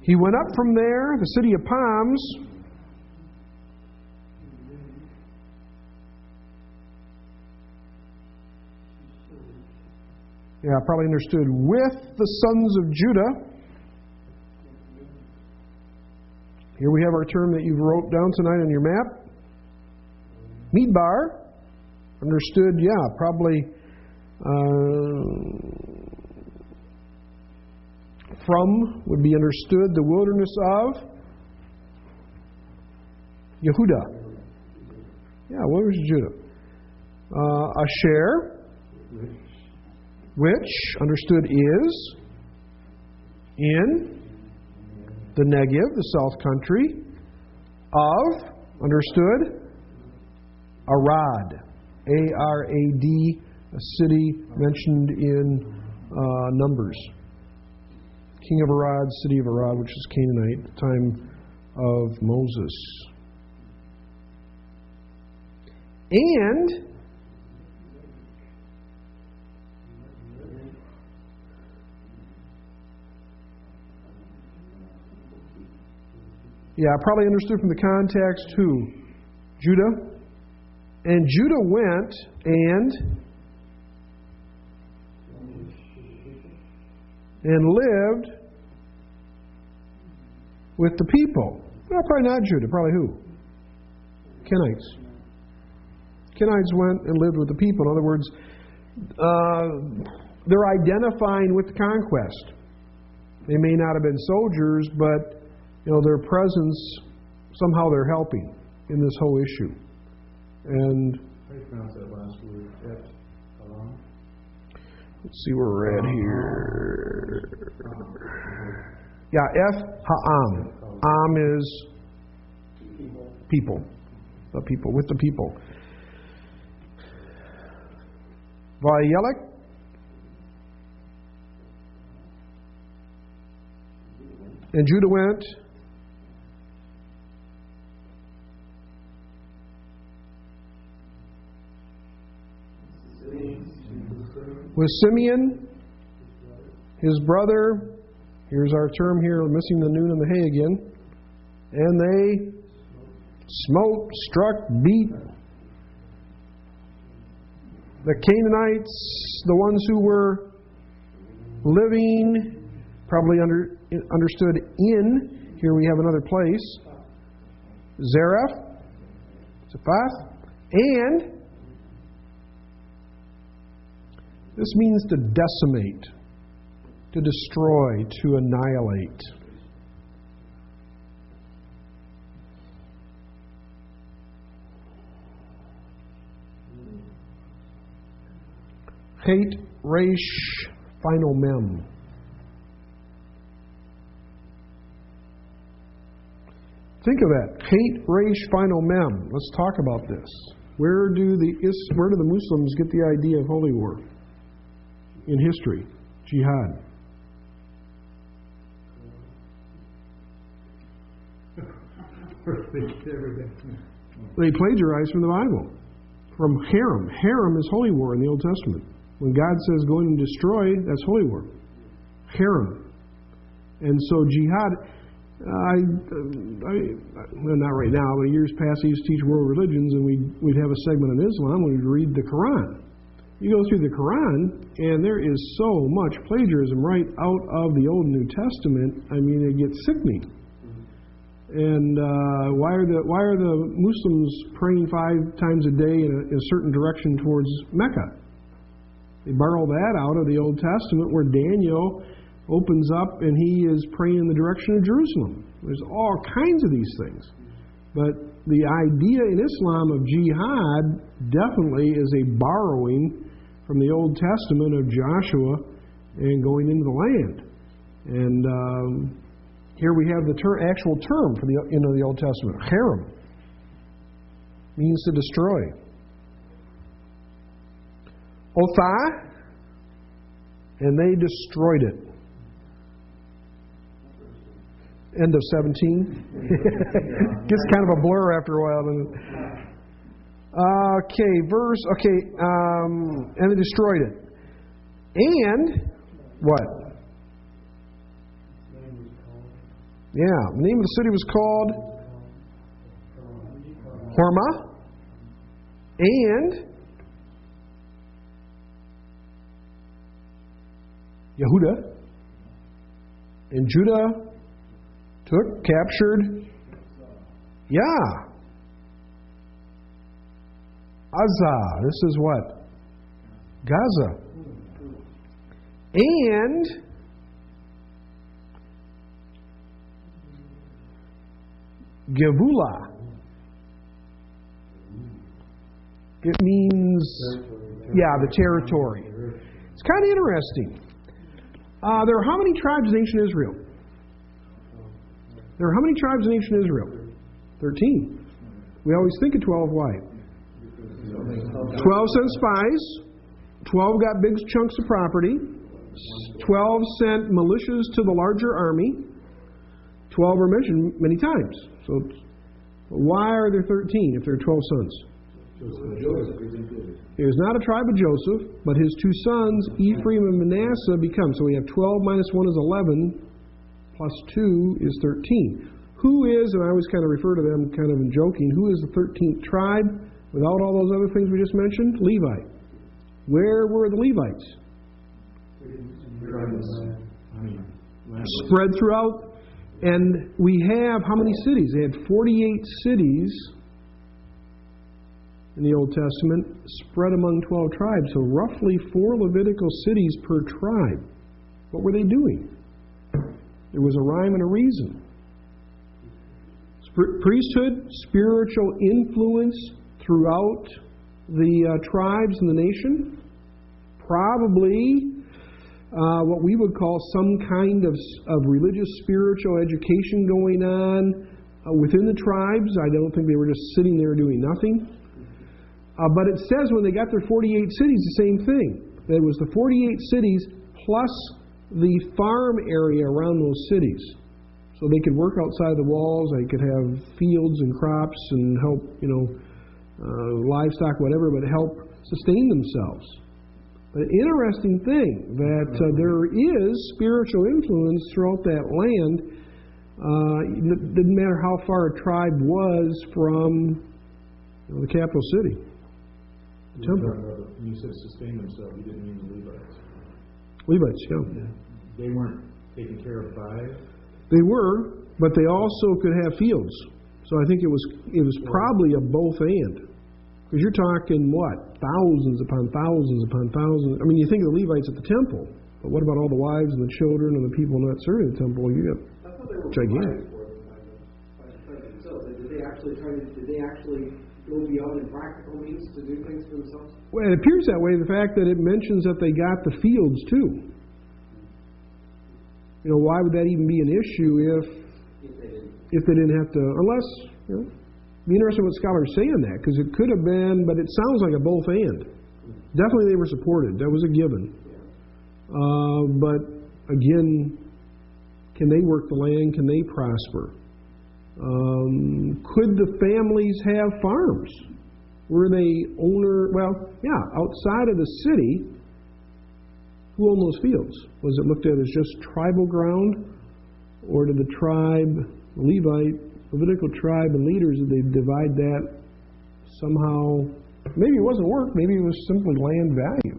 He went up from there, the city of palms, probably understood, with the sons of Judah. Here we have our term that you wrote down tonight on your map. Midbar, understood, probably from would be understood the wilderness of Yehuda. Wilderness of Judah. Asher, which understood is in the Negev, the south country, of, understood, Arad, A-R-A-D, a city mentioned in Numbers. King of Arad, city of Arad, which is Canaanite, at the time of Moses. And probably understood from the context who? Judah. And Judah went and lived with the people. Well, probably not Judah. Probably who? Kenites. Kenites went and lived with the people. In other words, they're identifying with the conquest. They may not have been soldiers, but their presence, somehow they're helping in this whole issue. And how do you pronounce that last word? Let's see where we're at here. Ha'am. Am is people. The people, with the people. Vayelek. And Judah went with Simeon, his brother. Here's our term here, missing the noon and the hay again. And they smote, struck, beat the Canaanites, the ones who were living, probably understood in. Here we have another place. Zareph, Zaphath, and this means to decimate, to destroy, to annihilate. Chet, Resh, final mem. Think of that. Chet, Resh, final mem. Let's talk about this. Where do the Muslims get the idea of holy war in history? Jihad. They plagiarize from the Bible. From harem. Harem is holy war in the Old Testament. When God says go in and destroy, that's holy war. Harem. And so jihad, not right now, but years past I used to teach world religions, and we'd have a segment on Islam when we'd read the Quran. You go through the Quran, and there is so much plagiarism right out of the Old and New Testament. I mean, it gets sickening. And why are the Muslims praying 5 times a day in a certain direction towards Mecca? They borrow that out of the Old Testament, where Daniel opens up and he is praying in the direction of Jerusalem. There's all kinds of these things. But the idea in Islam of jihad definitely is a borrowing from the Old Testament of Joshua and going into the land. And here we have the actual term for the Old Testament. Harem means to destroy. Othah, and they destroyed it. End of 17. Gets kind of a blur after a while, doesn't it? And they destroyed it. And what? Yeah, the name of the city was called Hormah. And Yehuda and Judah captured, Gaza. This is what? Gaza. And Gevula. It means, the territory. It's kind of interesting. There are how many tribes in ancient Israel? There are how many tribes in ancient Israel? 13. We always think of 12. Why? 12 sent spies. 12 got big chunks of property. 12 sent militias to the larger army. 12 are mentioned many times. So why are there 13 if there are 12 sons? There's not a tribe of Joseph, but his two sons, Ephraim and Manasseh, become. So we have 12 minus 1 is 11, plus 2 is 13. Who is, and I always kind of refer to them kind of in joking, who is the 13th tribe without all those other things we just mentioned? Levi. Where were the Levites? Spread throughout. And we have how many cities? They had 48 cities in the Old Testament, spread among 12 tribes. So roughly 4 Levitical cities per tribe. What were they doing? There was a rhyme and a reason. Priesthood, spiritual influence throughout the tribes and the nation. Probably what we would call some kind of religious, spiritual education going on within the tribes. I don't think they were just sitting there doing nothing. But it says when they got their 48 cities, the same thing. That it was the 48 cities plus the farm area around those cities. So they could work outside the walls, they could have fields and crops and help, livestock, whatever, but help sustain themselves. But an interesting thing that there is spiritual influence throughout that land. It didn't matter how far a tribe was from the capital city. The temple. When you said sustain themselves, you didn't mean the Levites. Levites, yeah. They weren't taken care of by? They were, but they also could have fields. So I think it was probably a both and. Because you're talking, what? Thousands upon thousands upon thousands. I mean, you think of the Levites at the temple, but what about all the wives and the children and the people not serving the temple? You got gigantic. Did they actually go beyond in practical means to do things for themselves? Well, it appears that way. The fact that it mentions that they got the fields too. Why would that even be an issue if they didn't have to? Unless, it'd be interesting what scholars say on that, because it could have been, but it sounds like a both and. Definitely they were supported. That was a given. But again, can they work the land? Can they prosper? Could the families have farms? Were they outside of the city? Who owned those fields? Was it looked at as just tribal ground? Or did the Levitical tribe and leaders, did they divide that somehow? Maybe it wasn't work, maybe it was simply land value.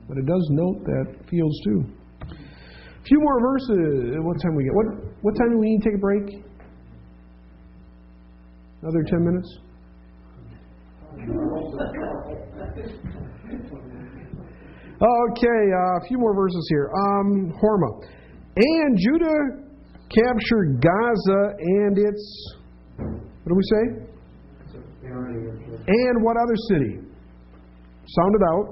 But it does note that fields too. A few more verses. What time we get? What time do we need to take a break? Another 10 minutes? Okay, a few more verses here. Hormah. And Judah captured Gaza and its, what do we say? And what other city? Sound it out.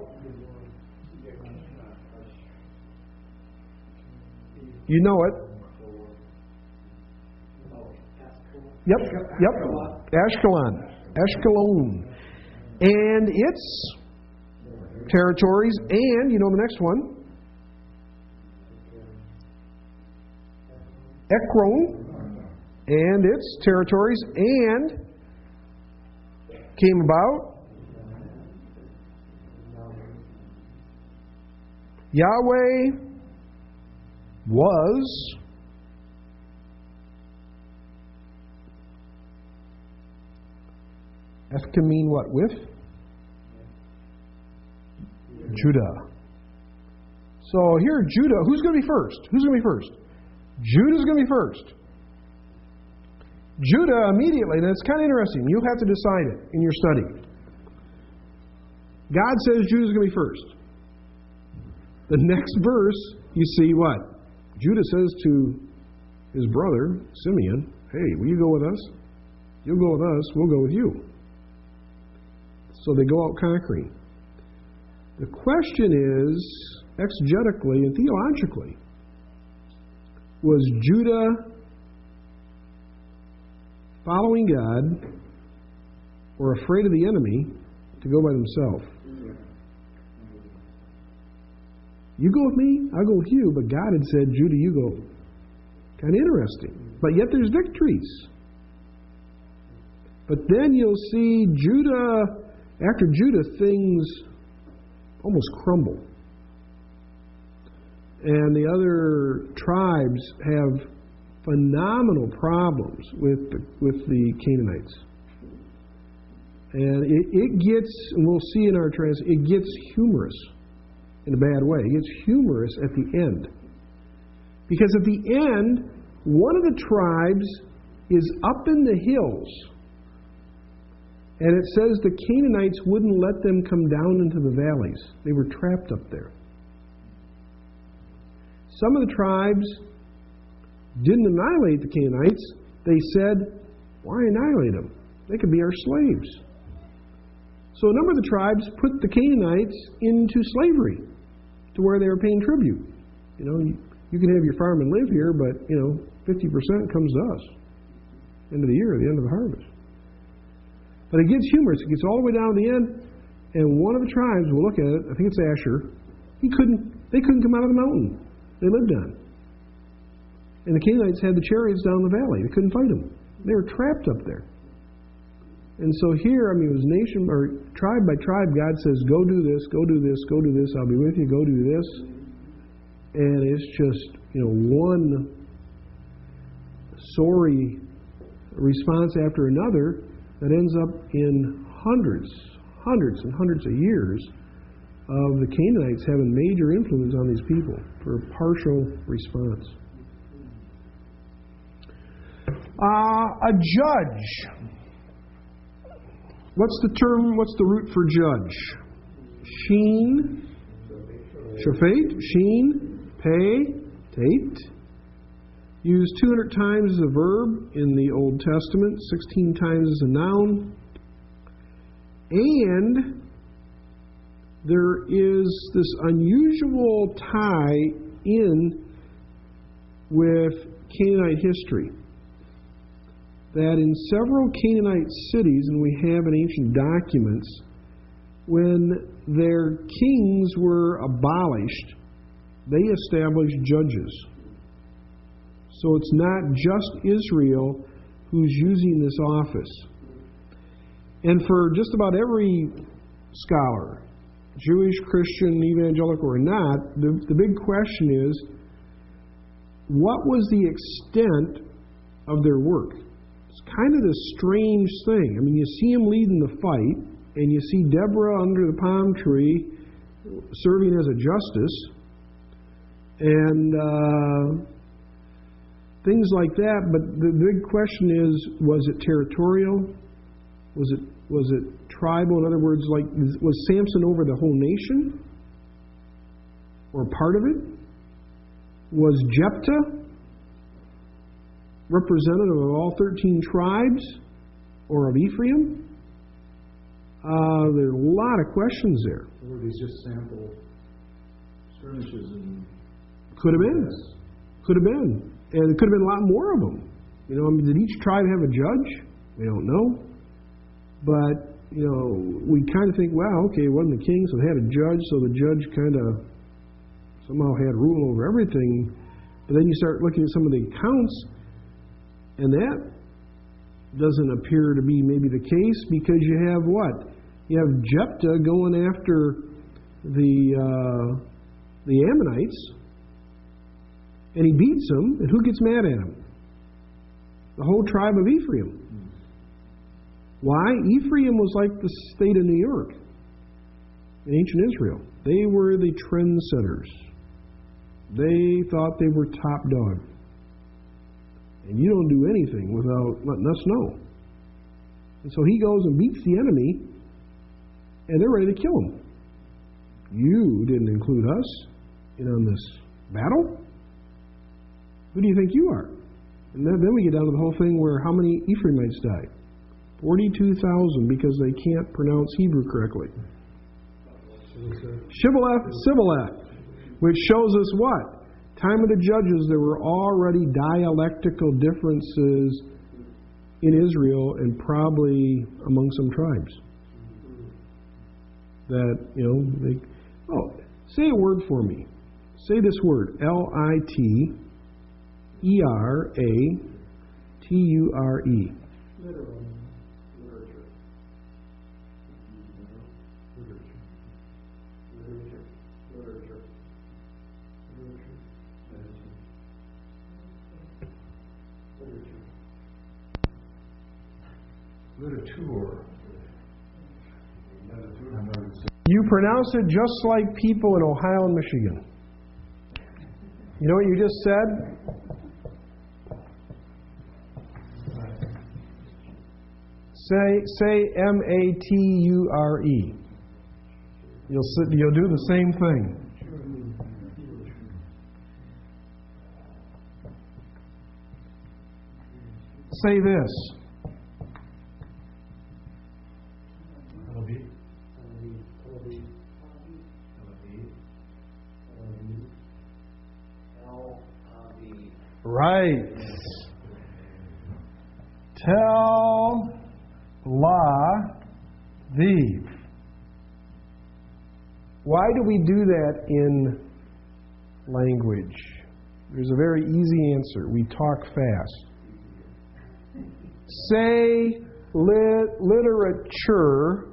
You know it. Yep. Ashkelon. And its territories, and, you know the next one, Ekron, and its territories, and came about Yahweh was that can mean what? With? Judah. So here, Judah, who's going to be first? Who's going to be first? Judah's going to be first. Judah immediately, and it's kind of interesting. You have to decide it in your study. God says Judah's going to be first. The next verse, you see what? Judah says to his brother, Simeon, hey, will you go with us? You'll go with us, we'll go with you. So they go out conquering. The question is, exegetically and theologically, was Judah following God or afraid of the enemy to go by themselves? You go with me, I'll go with you, but God had said, Judah, you go. Kind of interesting. But yet there's victories. But then you'll see Judah, after Judah, things almost crumble. And the other tribes have phenomenal problems with the Canaanites. And it gets, and we'll see in our translation, it gets humorous in a bad way. It gets humorous at the end. Because at the end, one of the tribes is up in the hills. And it says the Canaanites wouldn't let them come down into the valleys. They were trapped up there. Some of the tribes didn't annihilate the Canaanites. They said, why annihilate them? They could be our slaves. So a number of the tribes put the Canaanites into slavery to where they were paying tribute. You know, you can have your farm and live here, but, 50% comes to us. End of the year, the end of the harvest. But it gets humorous. It gets all the way down to the end, and one of the tribes, we'll look at it, I think it's Asher, they couldn't come out of the mountain they lived on. And the Canaanites had the chariots down the valley. They couldn't fight them. They were trapped up there. And so here, it was nation, or tribe by tribe, God says, go do this, go do this, go do this, I'll be with you, go do this. And it's just, one sorry response after another that ends up in hundreds and hundreds of years of the Canaanites having major influence on these people for a partial response. A judge. What's the root for judge? Sheen, Shaphat, Sheen, Pei, Tate. Used 200 times as a verb in the Old Testament, 16 times as a noun. And there is this unusual tie in with Canaanite history. That in several Canaanite cities, and we have in ancient documents, when their kings were abolished, they established judges. So it's not just Israel who's using this office. And for just about every scholar, Jewish, Christian, evangelical or not, the big question is, what was the extent of their work? It's kind of this strange thing. You see him leading the fight, and you see Deborah under the palm tree serving as a justice, and things like that. But the big question is, was it territorial? Was it tribal? In other words, was Samson over the whole nation? Or part of it? Was Jephthah representative of all 13 tribes? Or of Ephraim? There are a lot of questions there. Or were these just sample skirmishes? Could have been. Could have been. And it could have been a lot more of them. Did each tribe have a judge? We don't know. But we kind of think, wow, okay, it wasn't the king, so they had a judge, so the judge kind of somehow had rule over everything. But then you start looking at some of the accounts, and that doesn't appear to be maybe the case, because you have what? You have Jephthah going after the Ammonites, and he beats them, and who gets mad at him? The whole tribe of Ephraim. Why? Ephraim was like the state of New York in ancient Israel. They were the trendsetters. They thought they were top dog. And you don't do anything without letting us know. And so he goes and beats the enemy, and they're ready to kill him. You didn't include us on this battle? Who do you think you are? And then we get down to the whole thing where how many Ephraimites died? 42,000, because they can't pronounce Hebrew correctly. Shibboleth, which shows us what? Time of the Judges, there were already dialectical differences in Israel and probably among some tribes. That, say a word for me. Say this word, Literature. You pronounce it just like people in Ohio and Michigan. You know what you just said? Say Mature. You'll do the same thing. Say this. Right. Tell thee. Why do we do that in language? There's a very easy answer. We talk fast. Say literature.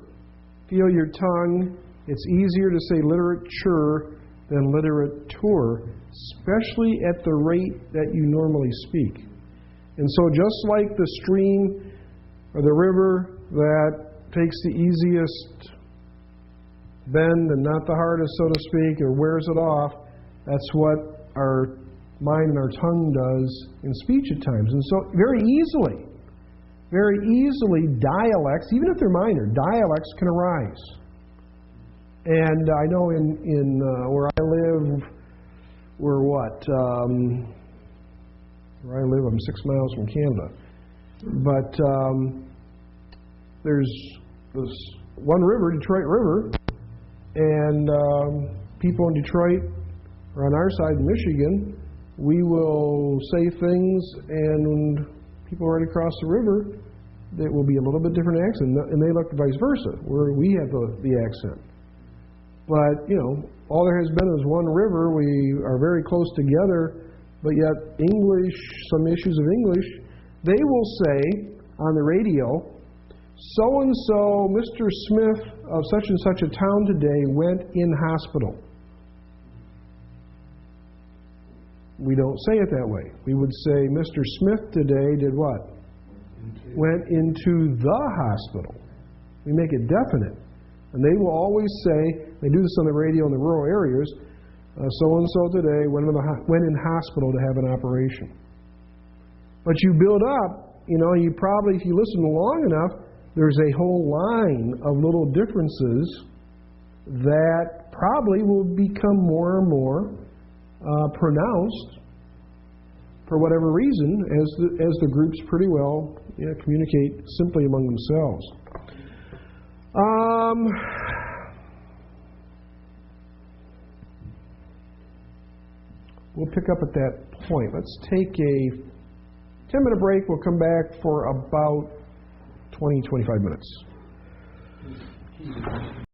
Feel your tongue. It's easier to say literature than literature, especially at the rate that you normally speak. And so just like the stream or the river that takes the easiest bend and not the hardest, so to speak, or wears it off, that's what our mind and our tongue does in speech at times. And so very easily, dialects, even if they're minor, dialects can arise. And I know in where I live, where I live, I'm 6 miles from Canada. But there's this one river, Detroit River, and people in Detroit or on our side in Michigan, we will say things, and people right across the river, that will be a little bit different accent, and they look vice versa, where we have the accent. But, all there has been is one river. We are very close together, but yet English, some issues of English, they will say on the radio, so-and-so, Mr. Smith of such and such a town today went in hospital. We don't say it that way. We would say, Mr. Smith today did what? Went into the hospital. We make it definite. And they will always say, they do this on the radio in the rural areas, so-and-so today went in hospital to have an operation. But you build up, you probably, if you listen long enough, there's a whole line of little differences that probably will become more and more pronounced for whatever reason as the groups pretty well communicate simply among themselves. We'll pick up at that point. Let's take a 10-minute break. We'll come back for about 20, 25 minutes. key.